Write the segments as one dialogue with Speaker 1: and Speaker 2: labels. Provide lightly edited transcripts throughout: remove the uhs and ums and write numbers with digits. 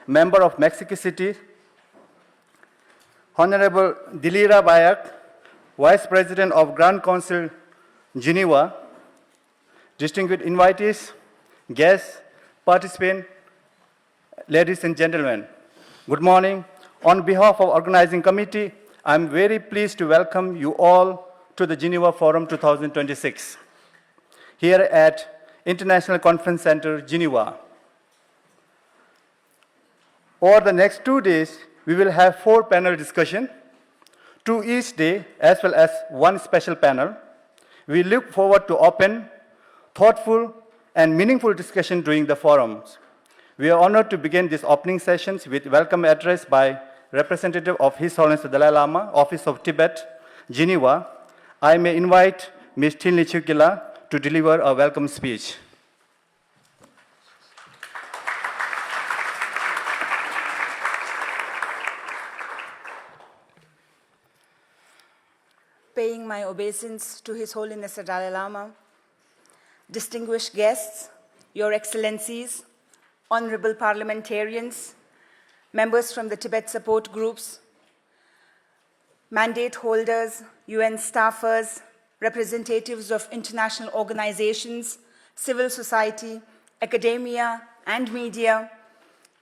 Speaker 1: Member of Mexico City, Honorable Dilira Bayak, Vice President of Grand Council, Geneva, distinguished invitees, guests, participants, ladies and gentlemen, good morning. On behalf of Organizing Committee, I'm very pleased to welcome you all to the Geneva Forum 2026, here at International Conference Center, Geneva. Over the next 2 days, we will have 4 panel discussions, 2 each day, as well as 1 special panel. We look forward to open, thoughtful, and meaningful discussion during the forums. We are honored to begin these opening sessions with welcome address by representative of His Holiness the Dalai Lama, Office of Tibet, Geneva. I may invite Ms. Tinli Chukila to deliver a welcome speech.
Speaker 2: Paying my obeisance to His Holiness the Dalai Lama, distinguished guests, Your Excellencies, honorable parliamentarians, members from the Tibet support groups, mandate holders, UN staffers, representatives of international organizations, civil society, academia, and media,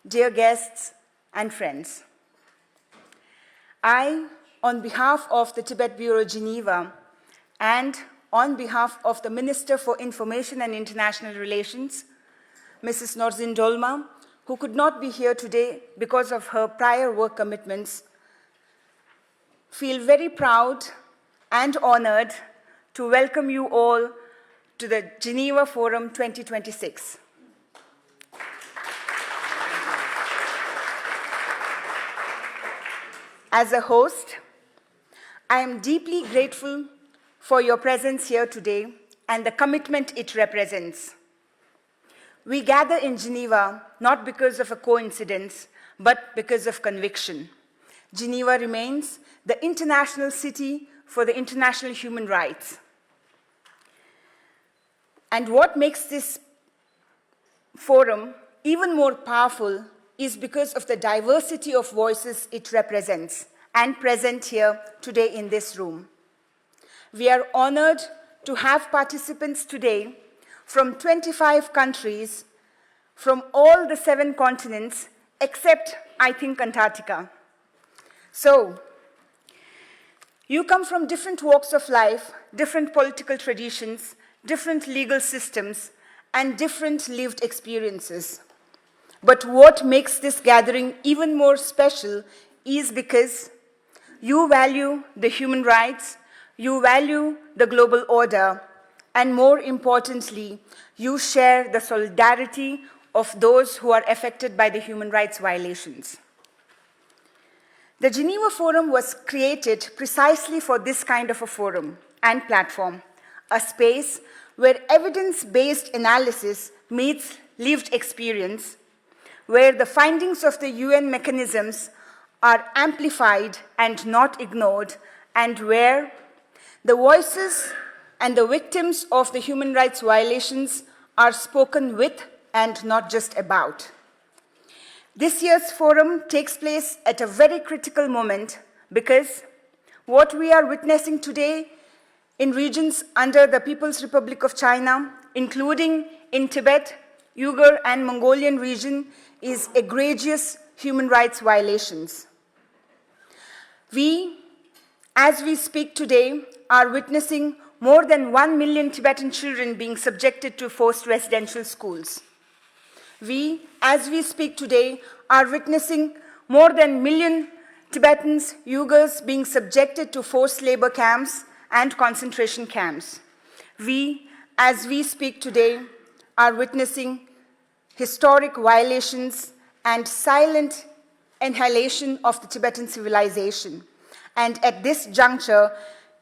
Speaker 2: dear guests and friends. I, on behalf of the Tibet Bureau Geneva and on behalf of the Minister for Information and International Relations, Mrs. Norzin Dolma, who could not be here today because of her prior work commitments, feel very proud and honored to welcome you all to the Geneva Forum 2026. As a host, I am deeply grateful for your presence here today and the commitment it represents. We gather in Geneva not because of a coincidence, but because of conviction. Geneva remains the international city for the international human rights. And what makes this forum even more powerful is because of the diversity of voices it represents and present here today in this room. We are honored to have participants today from 25 countries, from all the 7 continents, except, I think, Antarctica. So, you come from different walks of life, different political traditions, different legal systems, and different lived experiences. But what makes this gathering even more special is because you value the human rights, you value the global order, and more importantly, you share the solidarity of those who are affected by the human rights violations. The Geneva Forum was created precisely for this kind of a forum and platform, a space where evidence-based analysis meets lived experience, where the findings of the UN mechanisms are amplified and not ignored, and where the voices and the victims of the human rights violations are spoken with and not just about. This year's forum takes place at a very critical moment because what we are witnessing today in regions under the People's Republic of China, including in Tibet, Uyghur and Mongolian region, is egregious human rights violations. We, as we speak today, are witnessing more than 1 million Tibetan children being subjected to forced residential schools. We, as we speak today, are witnessing more than 1 million Tibetans, Uyghurs being subjected to forced labor camps and concentration camps. We, as we speak today, are witnessing historic violations and silent annihilation of the Tibetan civilization. And at this juncture,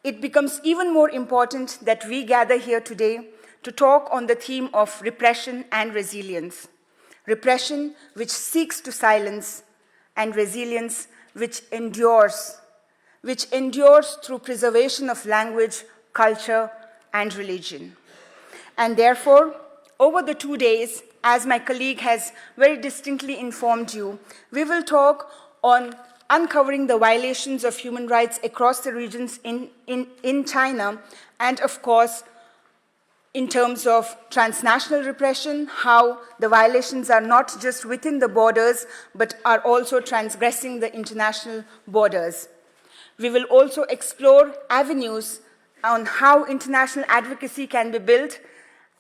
Speaker 2: it becomes even more important that we gather here today to talk on the theme of repression and resilience. Repression which seeks to silence, and resilience which endures through preservation of language, culture, and religion. And therefore, over the 2 days, as my colleague has very distinctly informed you, we will talk on uncovering the violations of human rights across the regions in China, and of course, in terms of transnational repression, how the violations are not just within the borders, but are also transgressing the international borders. We will also explore avenues on how international advocacy can be built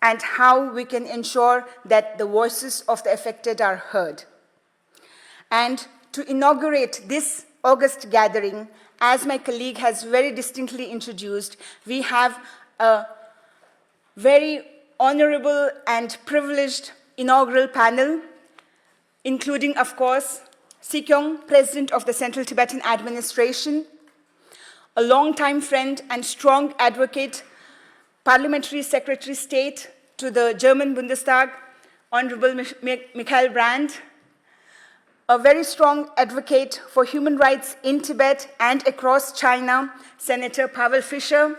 Speaker 2: and how we can ensure that the voices of the affected are heard. And to inaugurate this August gathering, as my colleague has very distinctly introduced, we have a very honorable and privileged inaugural panel, including, of course, Si Kyung, President of the Central Tibetan Administration, a longtime friend and strong advocate, Parliamentary Secretary State to the German Bundestag, Honorable Michael Brandt, a very strong advocate for human rights in Tibet and across China, Senator Pavel Fischer,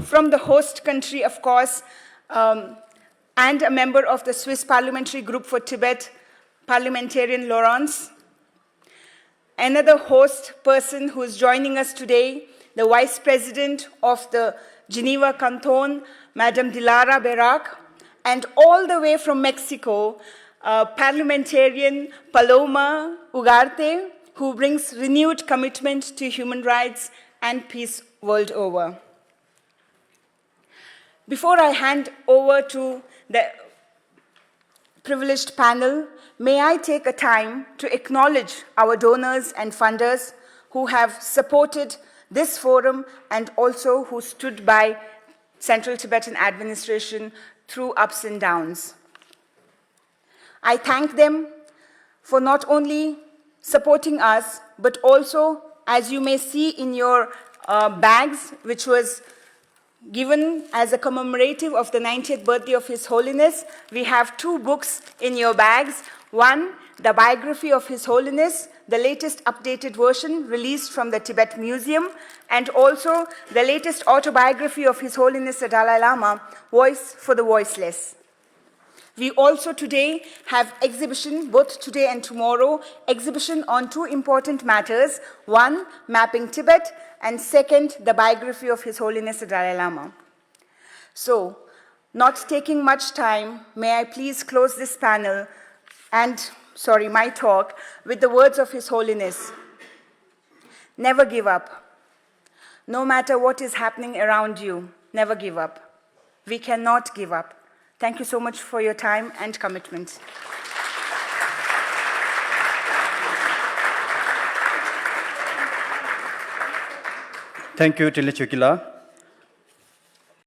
Speaker 2: from the host country, of course, and a member of the Swiss Parliamentary Group for Tibet, Parliamentarian Laurence. Another host person who is joining us today, the Vice President of the Geneva Canton, Madame Dilara Berak, and all the way from Mexico, Parliamentarian Paloma Ugarte, who brings renewed commitment to human rights and peace world over. Before I hand over to the privileged panel, may I take a time to acknowledge our donors and funders who have supported this forum and also who stood by Central Tibetan Administration through ups and downs. I thank them for not only supporting us, but also, as you may see in your bags, which was given as a commemorative of the 90th birthday of His Holiness, we have 2 books in your bags. One, the biography of His Holiness, the latest updated version released from the Tibet Museum, and also the latest autobiography of His Holiness the Dalai Lama, Voice for the Voiceless. We also today have exhibition, both today and tomorrow, exhibition on 2 important matters. One, Mapping Tibet, and second, the biography of His Holiness the Dalai Lama. So, not taking much time, may I please close this panel and, my talk, with the words of His Holiness. Never give up. No matter what is happening around you, never give up. We cannot give up. Thank you so much for your time and commitment.
Speaker 1: Thank you, Tili Chukila.